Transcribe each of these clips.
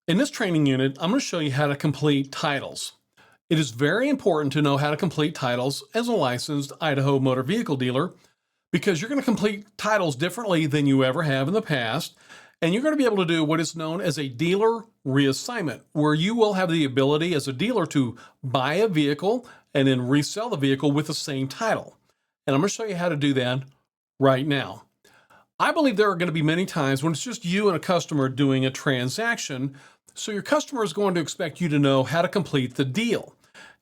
In this training unit, I'm going to show you how to complete titles. It is very important to know how to complete titles as a licensed Idaho motor vehicle dealer because you're going to complete titles differently than you ever have in the past. And you're going to be able to do what is known as a dealer reassignment, where you will have the ability as a dealer to buy a vehicle and then resell the vehicle with the same title. And I'm going to show you how to do that right now. I believe there are going to be many times when it's just you and a customer doing a transaction. So your customer is going to expect you to know how to complete the deal.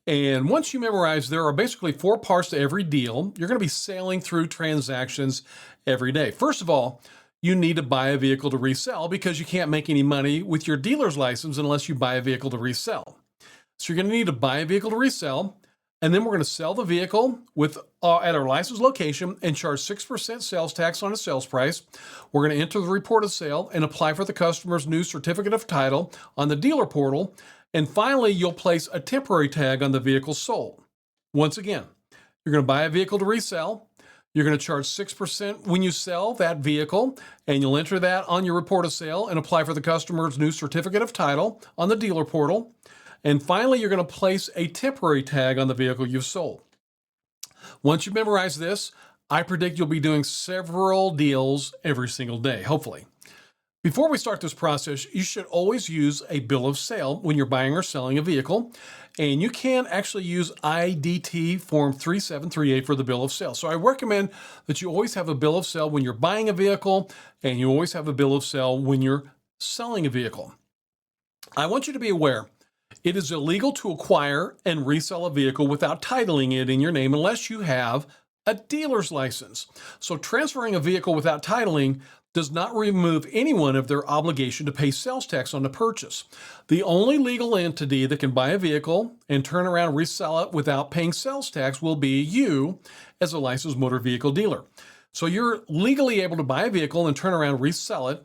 And once you memorize, there are basically 4 parts to every deal. You're going to be sailing through transactions every day. First of all, you need to buy a vehicle to resell because you can't make any money with your dealer's license unless you buy a vehicle to resell. So you're going to need to buy a vehicle to resell. And then we're going to sell the vehicle at our licensed location and charge 6% sales tax on the sales price. We're going to enter the report of sale and apply for the customer's new certificate of title on the dealer portal. And finally, you'll place a temporary tag on the vehicle sold. Once again, you're going to buy a vehicle to resell. You're going to charge 6% when you sell that vehicle, and you'll enter that on your report of sale and apply for the customer's new certificate of title on the dealer portal. And finally, you're going to place a temporary tag on the vehicle you've sold. Once you memorize this, I predict you'll be doing several deals every single day, hopefully. Before we start this process, you should always use a bill of sale when you're buying or selling a vehicle. And you can actually use IDT Form 3738 for the bill of sale. So I recommend that you always have a bill of sale when you're buying a vehicle, and you always have a bill of sale when you're selling a vehicle. I want you to be aware it is illegal to acquire and resell a vehicle without titling it in your name unless you have a dealer's license. So transferring a vehicle without titling does not remove anyone of their obligation to pay sales tax on the purchase. The only legal entity that can buy a vehicle and turn around and resell it without paying sales tax will be you as a licensed motor vehicle dealer. So you're legally able to buy a vehicle and turn around and resell it.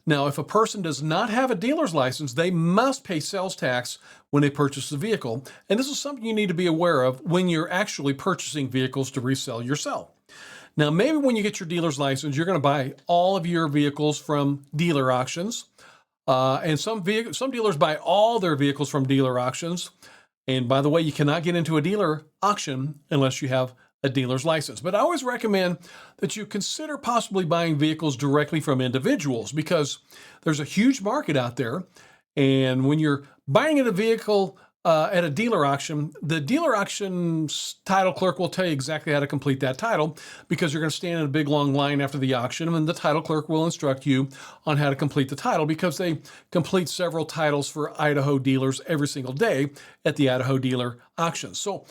Now, if a person does not have a dealer's license, they must pay sales tax when they purchase the vehicle. And this is something you need to be aware of when you're actually purchasing vehicles to resell yourself. Now, maybe when you get your dealer's license, you're going to buy all of your vehicles from dealer auctions. And some dealers buy all their vehicles from dealer auctions. And by the way, you cannot get into a dealer auction unless you have a dealer's license. But I always recommend that you consider possibly buying vehicles directly from individuals because there's a huge market out there. And when you're buying a vehicle at a dealer auction, the dealer auction's title clerk will tell you exactly how to complete that title because you're going to stand in a big long line after the auction, and the title clerk will instruct you on how to complete the title because they complete several titles for Idaho dealers every single day at the Idaho dealer auctions. So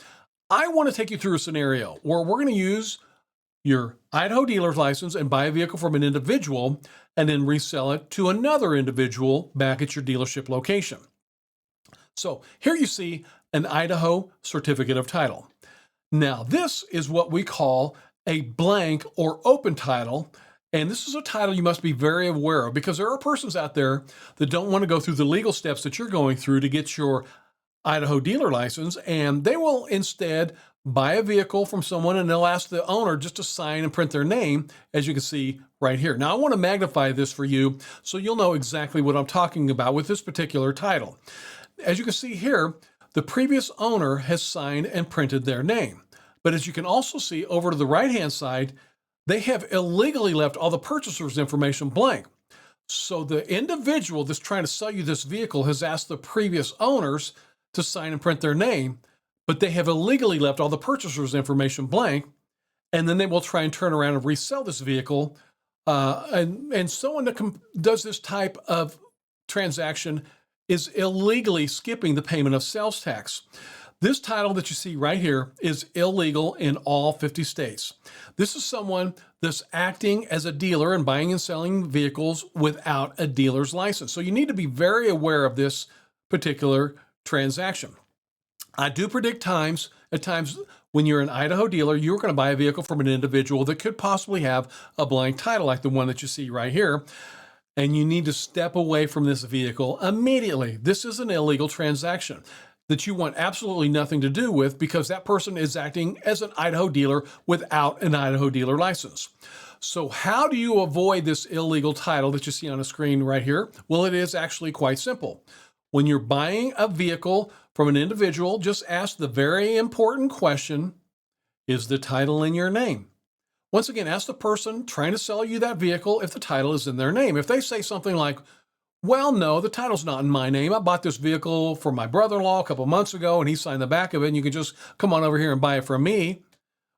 I want to take you through a scenario where we're going to use your Idaho dealer's license and buy a vehicle from an individual and then resell it to another individual back at your dealership location. So here you see an Idaho certificate of title. Now, this is what we call a blank or open title. And this is a title you must be very aware of because there are persons out there that don't want to go through the legal steps that you're going through to get your Idaho dealer license, and they will instead buy a vehicle from someone and they'll ask the owner just to sign and print their name, as you can see right here. Now, I want to magnify this for you so you'll know exactly what I'm talking about with this particular title. As you can see here, the previous owner has signed and printed their name. But as you can also see over to the right-hand side, they have illegally left all the purchaser's information blank. So the individual that's trying to sell you this vehicle has asked the previous owners to sign and print their name, but they have illegally left all the purchaser's information blank, and then they will try and turn around and resell this vehicle. And someone that does this type of transaction is illegally skipping the payment of sales tax. This title that you see right here is illegal in all 50 states. This is someone that's acting as a dealer and buying and selling vehicles without a dealer's license. So you need to be very aware of this particular transaction. I do predict at times when you're an Idaho dealer, you're going to buy a vehicle from an individual that could possibly have a blank title like the one that you see right here. And you need to step away from this vehicle immediately. This is an illegal transaction that you want absolutely nothing to do with because that person is acting as an Idaho dealer without an Idaho dealer license. So how do you avoid this illegal title that you see on the screen right here? Well, it is actually quite simple. When you're buying a vehicle from an individual, just ask the very important question, is the title in your name? Once again, ask the person trying to sell you that vehicle if the title is in their name. If they say something like, well, no, the title's not in my name. I bought this vehicle for my brother-in-law a couple months ago and he signed the back of it and you can just come on over here and buy it from me.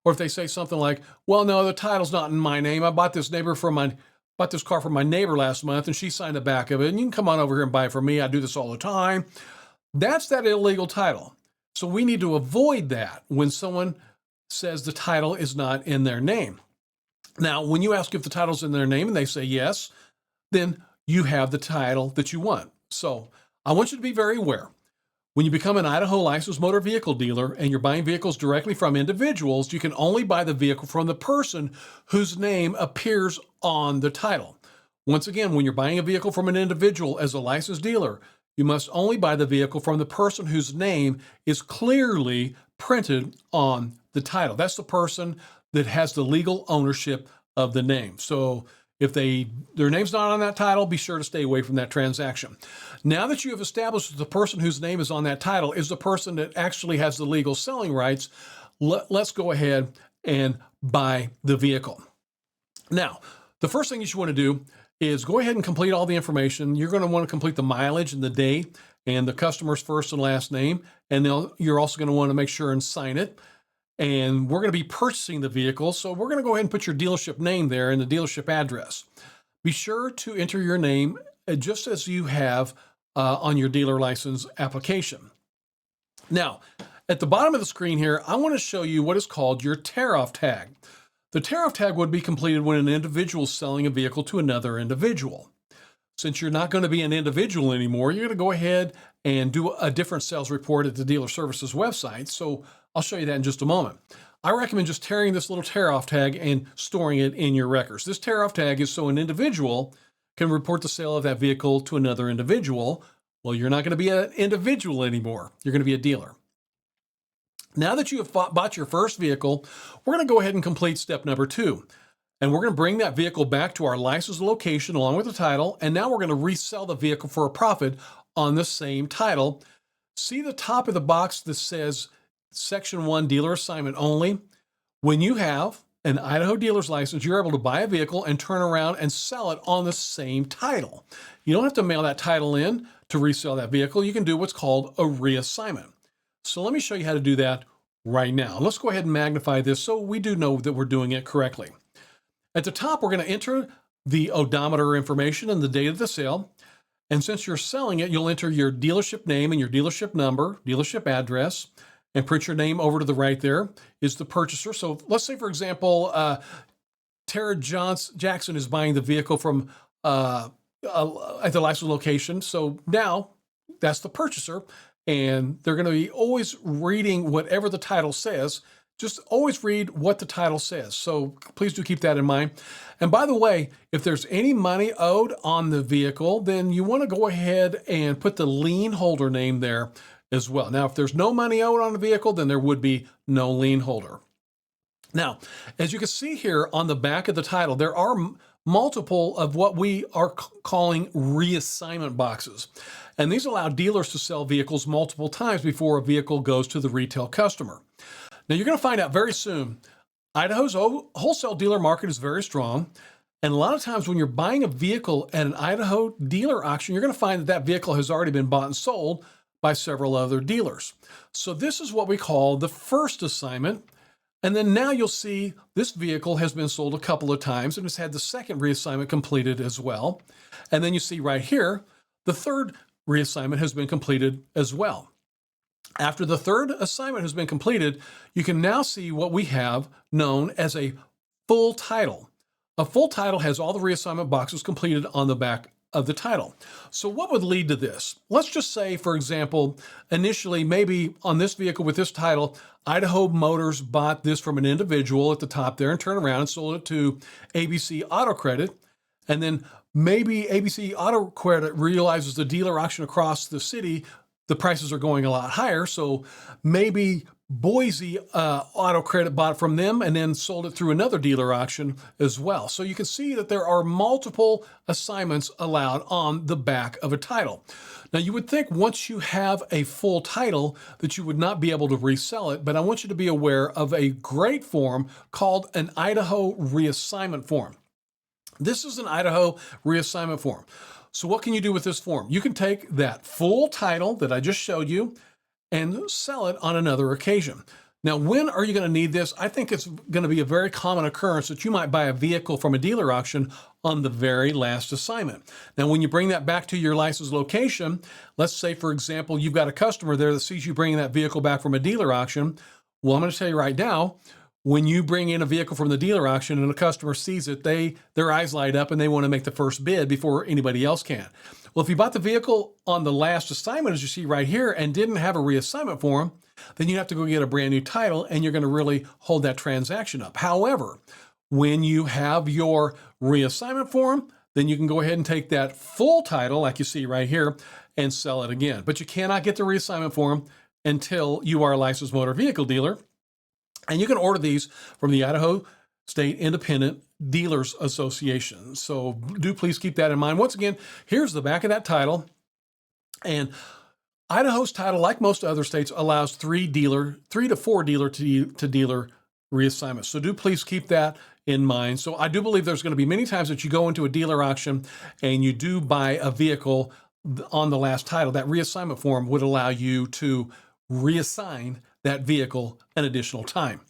Or if they say something like, well, no, the title's not in my name. I bought this car from my neighbor last month and she signed the back of it and you can come on over here and buy it from me. I do this all the time. That's that illegal title. So we need to avoid that when someone says the title is not in their name. Now, when you ask if the title's in their name and they say yes, then you have the title that you want. So I want you to be very aware. When you become an Idaho licensed motor vehicle dealer and you're buying vehicles directly from individuals, you can only buy the vehicle from the person whose name appears on the title. Once again, when you're buying a vehicle from an individual as a licensed dealer, you must only buy the vehicle from the person whose name is clearly printed on the title. That's the person that has the legal ownership of the name. So if their name's not on that title, be sure to stay away from that transaction. Now that you have established that the person whose name is on that title is the person that actually has the legal selling rights, let's go ahead and buy the vehicle. Now, the first thing you should want to do is go ahead and complete all the information. You're going to want to complete the mileage and the day and the customer's first and last name. And you're also going to want to make sure and sign it. And we're going to be purchasing the vehicle. So we're going to go ahead and put your dealership name there and the dealership address. Be sure to enter your name just as you have on your dealer license application. Now, at the bottom of the screen here, I want to show you what is called your tear-off tag. The tear-off tag would be completed when an individual is selling a vehicle to another individual. Since you're not going to be an individual anymore, you're going to go ahead and do a different sales report at the Dealer Services website. So I'll show you that in just a moment. I recommend just tearing this little tear-off tag and storing it in your records. This tear-off tag is so an individual can report the sale of that vehicle to another individual. Well, you're not going to be an individual anymore. You're going to be a dealer. Now that you have bought your first vehicle, we're going to go ahead and complete step number 2. And we're going to bring that vehicle back to our licensed location along with the title. And now we're going to resell the vehicle for a profit on the same title. See the top of the box that says Section 1 Dealer Assignment Only? When you have an Idaho dealer's license, you're able to buy a vehicle and turn around and sell it on the same title. You don't have to mail that title in to resell that vehicle. You can do what's called a reassignment. So let me show you how to do that right now. Let's go ahead and magnify this so we do know that we're doing it correctly. At the top, we're going to enter the odometer information and the date of the sale. And since you're selling it, you'll enter your dealership name and your dealership number, dealership address, and print your name over to the right there is the purchaser. So let's say, for example, Tara Jackson is buying the vehicle from at the license location. So now that's the purchaser. And they're going to be always reading whatever the title says. Just always read what the title says. So please do keep that in mind. And by the way, if there's any money owed on the vehicle, then you want to go ahead and put the lien holder name there as well. Now, if there's no money owed on the vehicle, then there would be no lien holder. Now, as you can see here on the back of the title, there are multiple of what we are calling reassignment boxes. And these allow dealers to sell vehicles multiple times before a vehicle goes to the retail customer. Now, you're going to find out very soon, Idaho's wholesale dealer market is very strong. And a lot of times when you're buying a vehicle at an Idaho dealer auction, you're going to find that that vehicle has already been bought and sold by several other dealers. So this is what we call the first assignment. And then now you'll see this vehicle has been sold a couple of times and has had the second reassignment completed as well. And then you see right here, the third reassignment has been completed as well. After the third assignment has been completed, you can now see what we have known as a full title. A full title has all the reassignment boxes completed on the back of the title. So what would lead to this? Let's just say, for example, initially, maybe on this vehicle with this title, Idaho Motors bought this from an individual at the top there and turned around and sold it to ABC Auto Credit. And then maybe ABC Auto Credit realizes the dealer auction across the city the prices are going a lot higher. So maybe Boise Auto Credit bought it from them and then sold it through another dealer auction as well. So you can see that there are multiple assignments allowed on the back of a title. Now you would think once you have a full title that you would not be able to resell it, but I want you to be aware of a great form called an Idaho reassignment form. This is an Idaho reassignment form. So what can you do with this form? You can take that full title that I just showed you and sell it on another occasion. Now, when are you going to need this? I think it's going to be a very common occurrence that you might buy a vehicle from a dealer auction on the very last assignment. Now, when you bring that back to your licensed location, let's say, for example, you've got a customer there that sees you bringing that vehicle back from a dealer auction. Well, I'm going to tell you right now, when you bring in a vehicle from the dealer auction and a customer sees it, their eyes light up and they want to make the first bid before anybody else can. Well, if you bought the vehicle on the last assignment, as you see right here, and didn't have a reassignment form, then you have to go get a brand new title and you're going to really hold that transaction up. However, when you have your reassignment form, then you can go ahead and take that full title, like you see right here, and sell it again. But you cannot get the reassignment form until you are a licensed motor vehicle dealer. And you can order these from the Idaho State Independent Dealers Association. So do please keep that in mind. Once again, here's the back of that title. And Idaho's title, like most other states, allows 3 to 4 dealer to dealer reassignments. So do please keep that in mind. So I do believe there's going to be many times that you go into a dealer auction and you do buy a vehicle on the last title. That reassignment form would allow you to reassign that vehicle an additional time.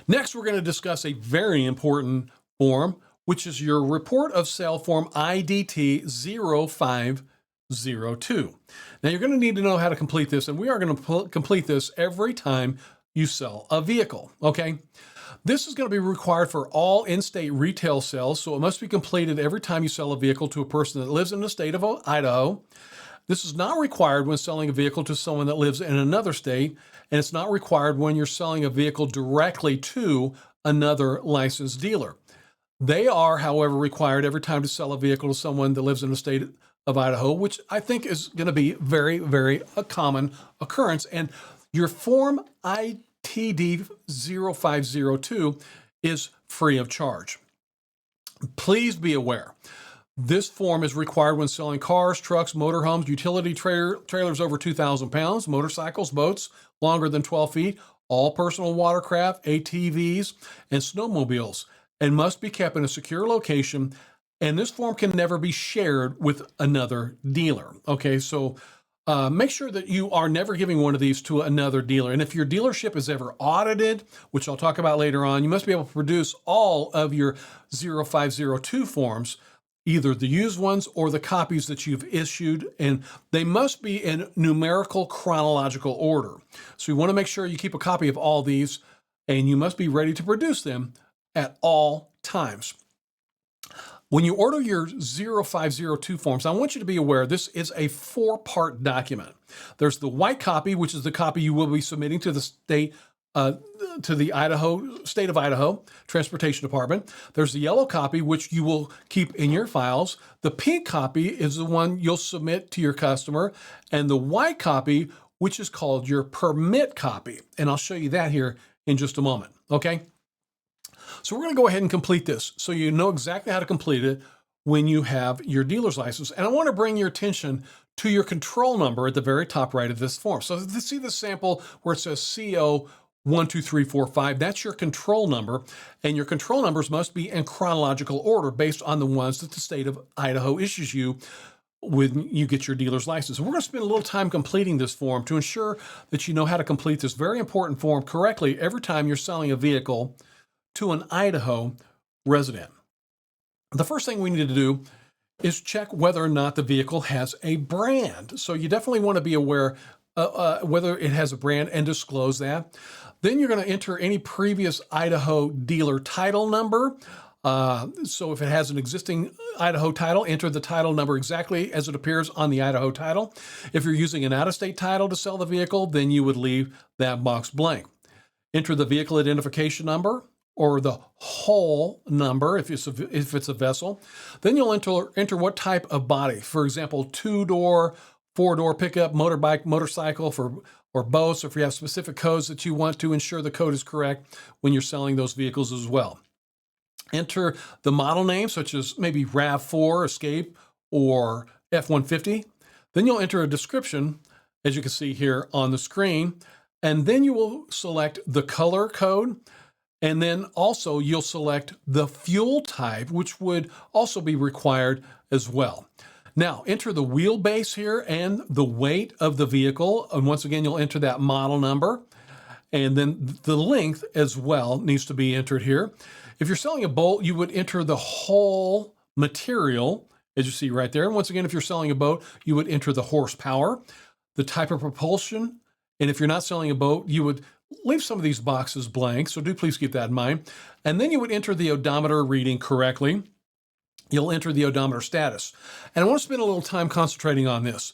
Next, we're going to discuss a very important form, which is your report of sale form IDT 0502. Now, you're going to need to know how to complete this, and we are going to complete this every time you sell a vehicle, okay? This is going to be required for all in-state retail sales, so it must be completed every time you sell a vehicle to a person that lives in the state of Idaho. This is not required when selling a vehicle to someone that lives in another state, and it's not required when you're selling a vehicle directly to another licensed dealer. They are, however, required every time to sell a vehicle to someone that lives in the state of Idaho, which I think is going to be very, very a common occurrence. And your form ITD 0502 is free of charge. Please be aware. This form is required when selling cars, trucks, motorhomes, utility trailers over 2,000 pounds, motorcycles, boats longer than 12 feet, all personal watercraft, ATVs, and snowmobiles, and must be kept in a secure location. And this form can never be shared with another dealer. Okay, so make sure that you are never giving one of these to another dealer. And if your dealership is ever audited, which I'll talk about later on, you must be able to produce all of your 0502 forms, either the used ones or the copies that you've issued, and they must be in numerical chronological order. So you want to make sure you keep a copy of all these, and you must be ready to produce them at all times. When you order your 0502 forms, I want you to be aware this is a 4-part document. There's the white copy, which is the copy you will be submitting to the state to the state of Idaho Transportation Department. There's the yellow copy, which you will keep in your files. The pink copy is the one you'll submit to your customer, and the white copy, which is called your permit copy. And I'll show you that here in just a moment, okay? So we're going to go ahead and complete this so you know exactly how to complete it when you have your dealer's license. And I want to bring your attention to your control number at the very top right of this form. So see the sample where it says CO 12345, that's your control number, and your control numbers must be in chronological order based on the ones that the state of Idaho issues you when you get your dealer's license. And we're going to spend a little time completing this form to ensure that you know how to complete this very important form correctly every time you're selling a vehicle to an Idaho resident. The first thing we need to do is check whether or not the vehicle has a brand. So you definitely want to be aware whether it has a brand and disclose that. Then you're going to enter any previous Idaho dealer title number. So if it has an existing Idaho title, enter the title number exactly as it appears on the Idaho title. If you're using an out-of-state title to sell the vehicle, then you would leave that box blank. Enter the vehicle identification number or the hull number if it's a vessel. Then you'll enter what type of body. For example, 2-door, four-door pickup, motorbike, motorcycle or boats, or if you have specific codes that you want to ensure the code is correct when you're selling those vehicles as well. Enter the model name, such as maybe RAV4, Escape, or F-150. Then you'll enter a description, as you can see here on the screen, and then you will select the color code, and then also you'll select the fuel type, which would also be required as well. Now, enter the wheelbase here and the weight of the vehicle, and once again, you'll enter that model number, and then the length as well needs to be entered here. If you're selling a boat, you would enter the whole material, as you see right there. And once again, if you're selling a boat, you would enter the horsepower, the type of propulsion, and if you're not selling a boat, you would leave some of these boxes blank, so do please keep that in mind. And then you would enter the odometer reading correctly. You'll enter the odometer status. And I want to spend a little time concentrating on this.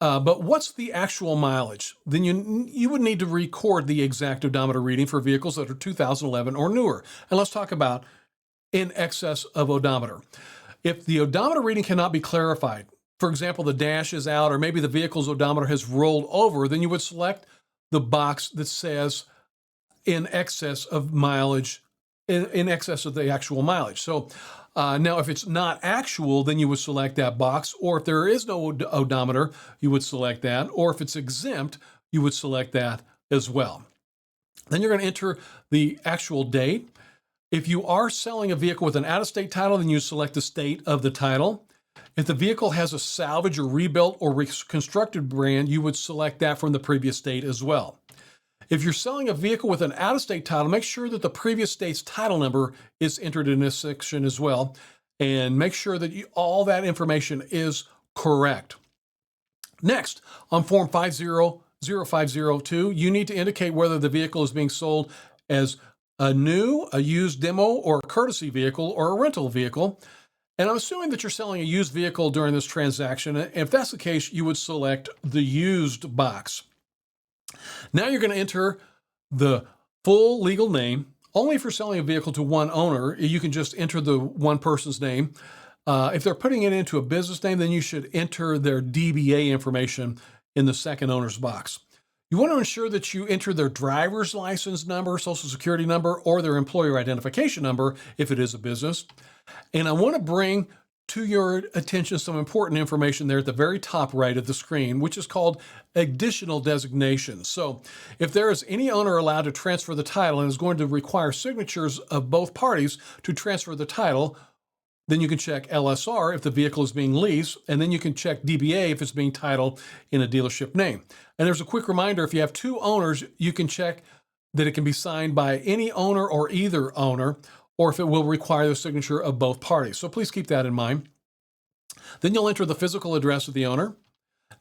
But what's the actual mileage? Then you would need to record the exact odometer reading for vehicles that are 2011 or newer. And let's talk about in excess of odometer. If the odometer reading cannot be clarified, for example, the dash is out or maybe the vehicle's odometer has rolled over, then you would select the box that says in excess of mileage, in excess of the actual mileage. So now, if it's not actual, then you would select that box, or if there is no odometer, you would select that, or if it's exempt, you would select that as well. Then you're going to enter the actual date. If you are selling a vehicle with an out-of-state title, then you select the state of the title. If the vehicle has a salvage or rebuilt or reconstructed brand, you would select that from the previous state as well. If you're selling a vehicle with an out-of-state title, make sure that the previous state's title number is entered in this section as well, and make sure that all that information is correct. Next, on Form 500502, you need to indicate whether the vehicle is being sold as a new, a used demo, or a courtesy vehicle, or a rental vehicle. And I'm assuming that you're selling a used vehicle during this transaction. And if that's the case, you would select the used box. Now you're going to enter the full legal name. Only if you're selling a vehicle to one owner, you can just enter the one person's name. If they're putting it into a business name, then you should enter their DBA information in the second owner's box. You want to ensure that you enter their driver's license number, social security number, or their employer identification number if it is a business. And I want to bring to your attention some important information there at the very top right of the screen, which is called additional designations. So if there is any owner allowed to transfer the title and is going to require signatures of both parties to transfer the title, then you can check LSR if the vehicle is being leased, and then you can check DBA if it's being titled in a dealership name. And there's a quick reminder, if you have two owners, you can check that it can be signed by any owner or either owner, or if it will require the signature of both parties. So please keep that in mind. Then you'll enter the physical address of the owner.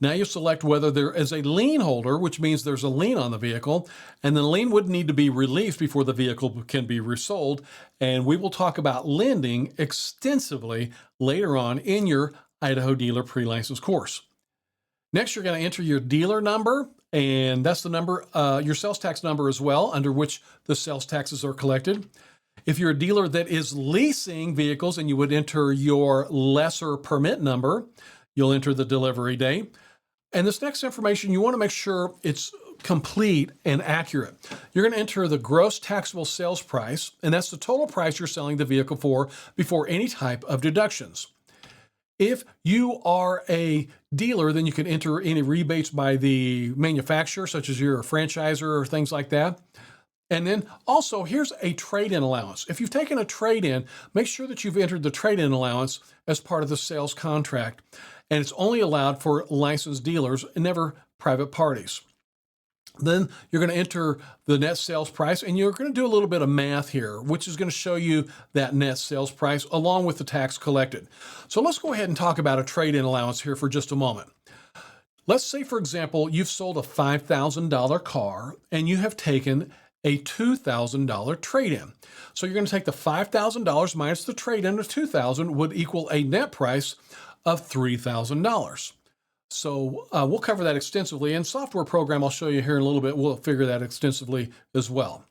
Now you select whether there is a lien holder, which means there's a lien on the vehicle, and the lien would need to be released before the vehicle can be resold. And we will talk about lending extensively later on in your Idaho Dealer Pre-License course. Next, you're going to enter your dealer number, and that's the number, your sales tax number as well, under which the sales taxes are collected. If you're a dealer that is leasing vehicles, and you would enter your lesser permit number, you'll enter the delivery date. And this next information, you want to make sure it's complete and accurate. You're going to enter the gross taxable sales price, and that's the total price you're selling the vehicle for before any type of deductions. If you are a dealer, then you can enter any rebates by the manufacturer, such as you're a franchisor or things like that. And then also, here's a trade-in allowance. If you've taken a trade-in, make sure that you've entered the trade-in allowance as part of the sales contract. And it's only allowed for licensed dealers and never private parties. Then you're going to enter the net sales price, and you're going to do a little bit of math here, which is going to show you that net sales price along with the tax collected. So let's go ahead and talk about a trade-in allowance here for just a moment. Let's say, for example, you've sold a $5,000 car and you have taken a $2,000 trade-in. So you're going to take the $5,000 minus the trade-in of $2,000 would equal a net price of $3,000. So we'll cover that extensively. In software program I'll show you here in a little bit, we'll figure that extensively as well.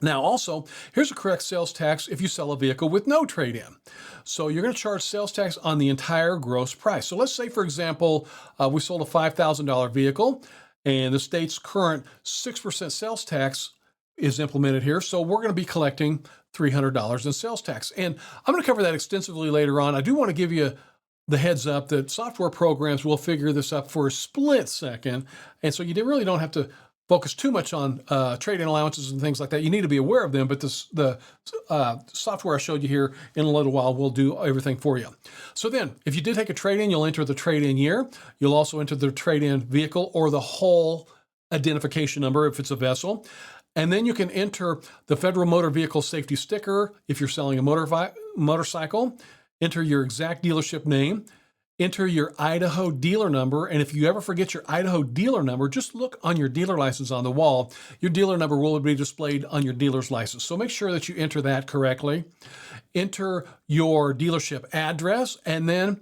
Now, also, here's a correct sales tax if you sell a vehicle with no trade-in. So you're going to charge sales tax on the entire gross price. So let's say, for example, we sold a $5,000 vehicle and the state's current 6% sales tax is implemented here. So we're going to be collecting $300 in sales tax. And I'm going to cover that extensively later on. I do want to give you the heads up that software programs will figure this up for a split second. And so you really don't have to focus too much on trade-in allowances and things like that. You need to be aware of them, but the software I showed you here in a little while will do everything for you. So then, if you did take a trade-in, you'll enter the trade-in year. You'll also enter the trade-in vehicle or the whole identification number if it's a vessel. And then you can enter the Federal Motor Vehicle Safety Sticker if you're selling a motorcycle. Enter your exact dealership name. Enter your Idaho dealer number, and if you ever forget your Idaho dealer number, just look on your dealer license on the wall. Your dealer number will be displayed on your dealer's license, so make sure that you enter that correctly. Enter your dealership address, and then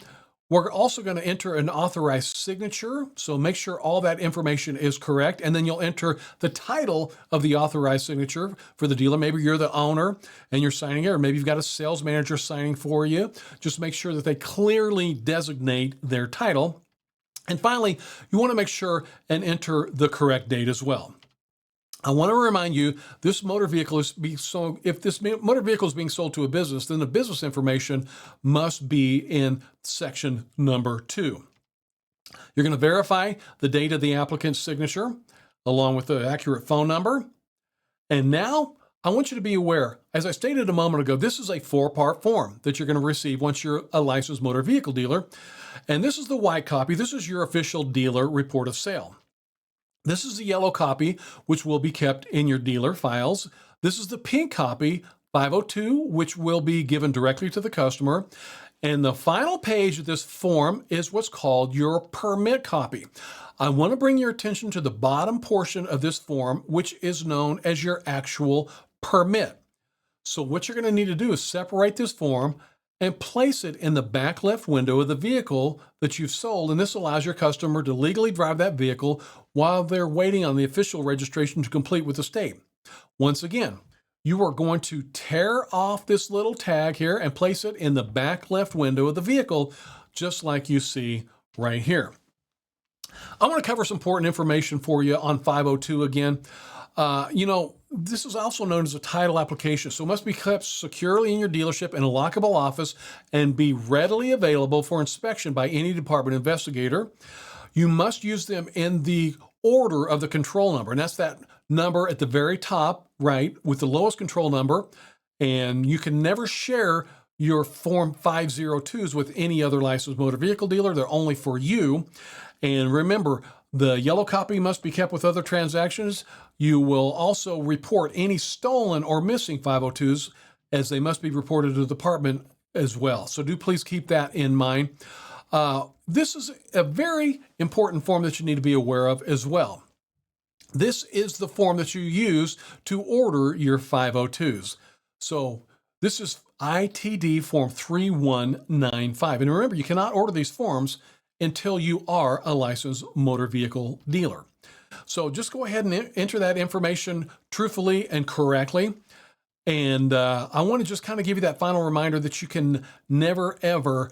we're also going to enter an authorized signature, so make sure all that information is correct, and then you'll enter the title of the authorized signature for the dealer. Maybe you're the owner and you're signing it, or maybe you've got a sales manager signing for you. Just make sure that they clearly designate their title. And finally, you want to make sure and enter the correct date as well. I want to remind you, this motor vehicle is being sold. If this motor vehicle is being sold to a business, then the business information must be in section number 2. You're going to verify the date of the applicant's signature along with the accurate phone number. And now I want you to be aware, as I stated a moment ago, this is a 4-part form that you're going to receive once you're a licensed motor vehicle dealer. And this is the white copy. This is your official dealer report of sale. This is the yellow copy, which will be kept in your dealer files. This is the pink copy, 502, which will be given directly to the customer. And the final page of this form is what's called your permit copy. I want to bring your attention to the bottom portion of this form, which is known as your actual permit. So what you're going to need to do is separate this form and place it in the back left window of the vehicle that you've sold, and this allows your customer to legally drive that vehicle while they're waiting on the official registration to complete with the state. Once again, you are going to tear off this little tag here and place it in the back left window of the vehicle, just like you see right here. I want to cover some important information for you on 502 again. This is also known as a title application, so it must be kept securely in your dealership in a lockable office and be readily available for inspection by any department investigator. You must use them in the order of the control number, and that's that number at the very top right with the lowest control number, and you can never share your Form 502s with any other licensed motor vehicle dealer. They're only for you. And remember, the yellow copy must be kept with other transactions. You will also report any stolen or missing 502s, as they must be reported to the department as well. So do please keep that in mind. This is a very important form that you need to be aware of as well. This is the form that you use to order your 502s. So this is ITD Form 3195. And remember, you cannot order these forms until you are a licensed motor vehicle dealer. So just go ahead and enter that information truthfully and correctly. And I want to just kind of give you that final reminder that you can never, ever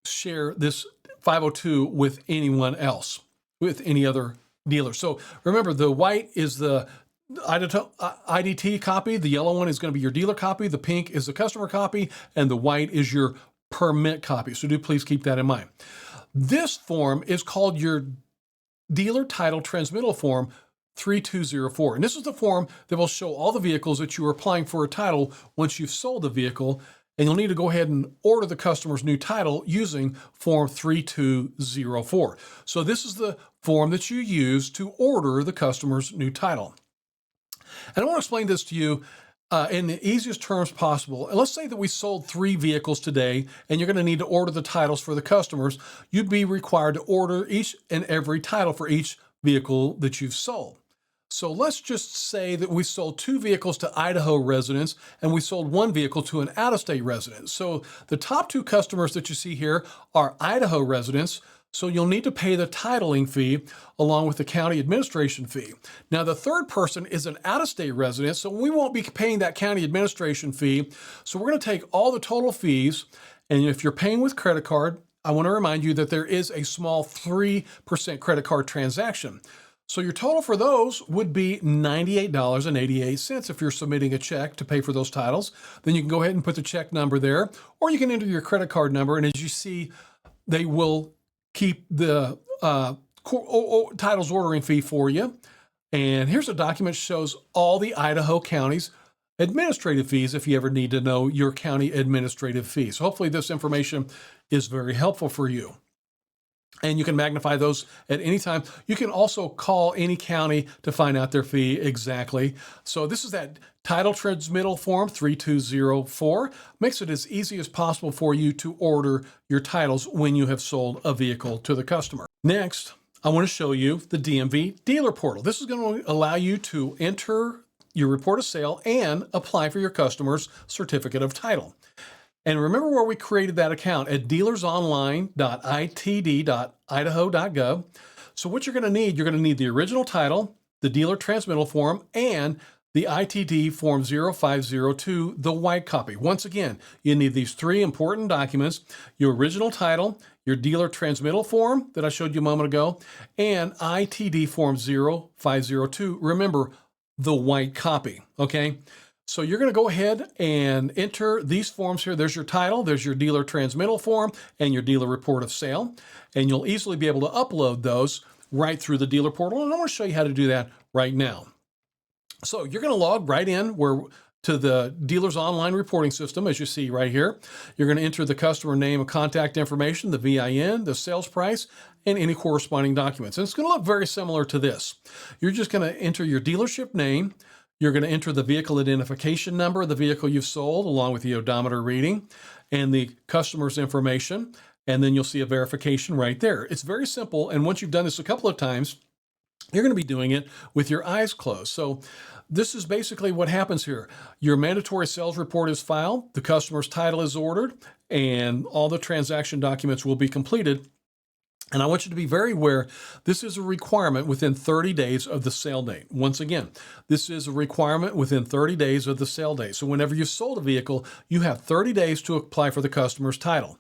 share this 502 with anyone else, with any other dealer. So remember, the white is the IDT copy, the yellow one is going to be your dealer copy, the pink is the customer copy, and the white is your permit copy. So do please keep that in mind. This form is called your Dealer Title Transmittal Form 3204. And this is the form that will show all the vehicles that you are applying for a title once you've sold the vehicle. And you'll need to go ahead and order the customer's new title using Form 3204. So this is the form that you use to order the customer's new title. And I want to explain this to you in the easiest terms possible. And let's say that we sold 3 vehicles today, and you're going to need to order the titles for the customers. You'd be required to order each and every title for each vehicle that you've sold. So let's just say that we sold 2 vehicles to Idaho residents and we sold 1 vehicle to an out-of-state resident. So the top 2 customers that you see here are Idaho residents. So you'll need to pay the titling fee along with the county administration fee. Now the third person is an out-of-state resident, so we won't be paying that county administration fee. So we're going to take all the total fees, and if you're paying with credit card, I want to remind you that there is a small 3% credit card transaction. So your total for those would be $98.88 if you're submitting a check to pay for those titles. Then you can go ahead and put the check number there, or you can enter your credit card number, and as you see, they will keep the titles ordering fee for you. And here's a document that shows all the Idaho counties administrative fees if you ever need to know your county administrative fees. So hopefully this information is very helpful for you. And you can magnify those at any time. You can also call any county to find out their fee exactly. So this is that title transmittal form 3204. Makes it as easy as possible for you to order your titles when you have sold a vehicle to the customer. Next, I want to show you the DMV dealer portal. This is going to allow you to enter your report of sale and apply for your customer's certificate of title. And remember where we created that account at dealersonline.itd.idaho.gov. So what you're going to need the original title, the dealer transmittal form, and the ITD Form 0502, the white copy. Once again, you need these 3 important documents: your original title, your dealer transmittal form that I showed you a moment ago, and ITD Form 0502. Remember, the white copy, okay? So you're going to go ahead and enter these forms here. There's your title, there's your dealer transmittal form, and your dealer report of sale. And you'll easily be able to upload those right through the dealer portal. And I'm going to show you how to do that right now. So you're going to log right in to the dealer's online reporting system, as you see right here. You're going to enter the customer name and contact information, the VIN, the sales price, and any corresponding documents. And it's going to look very similar to this. You're just going to enter your dealership name. You're going to enter the vehicle identification number of the vehicle you've sold, along with the odometer reading and the customer's information. And then you'll see a verification right there. It's very simple. And once you've done this a couple of times, you're going to be doing it with your eyes closed. So this is basically what happens here. Your mandatory sales report is filed, the customer's title is ordered, and all the transaction documents will be completed. And I want you to be very aware, this is a requirement within 30 days of the sale date. Once again, this is a requirement within 30 days of the sale date. So whenever you've sold a vehicle, you have 30 days to apply for the customer's title.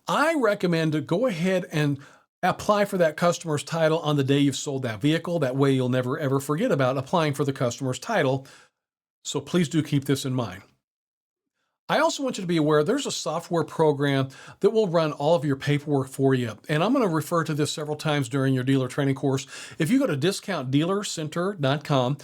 I recommend to go ahead and apply for that customer's title on the day you've sold that vehicle. That way you'll never ever forget about applying for the customer's title. So please do keep this in mind. I also want you to be aware there's a software program that will run all of your paperwork for you. And I'm going to refer to this several times during your dealer training course. If you go to discountdealercenter.com,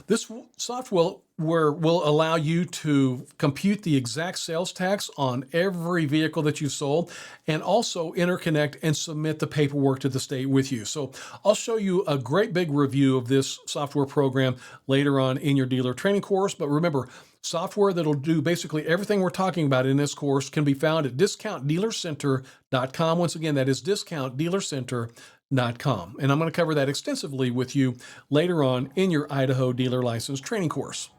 this software will allow you to compute the exact sales tax on every vehicle that you've sold, and also interconnect and submit the paperwork to the state with you. So I'll show you a great big review of this software program later on in your dealer training course. But remember, software that'll do basically everything we're talking about in this course can be found at discountdealercenter.com. Once again, that is discountdealercenter.com. And I'm going to cover that extensively with you later on in your Idaho dealer license training course.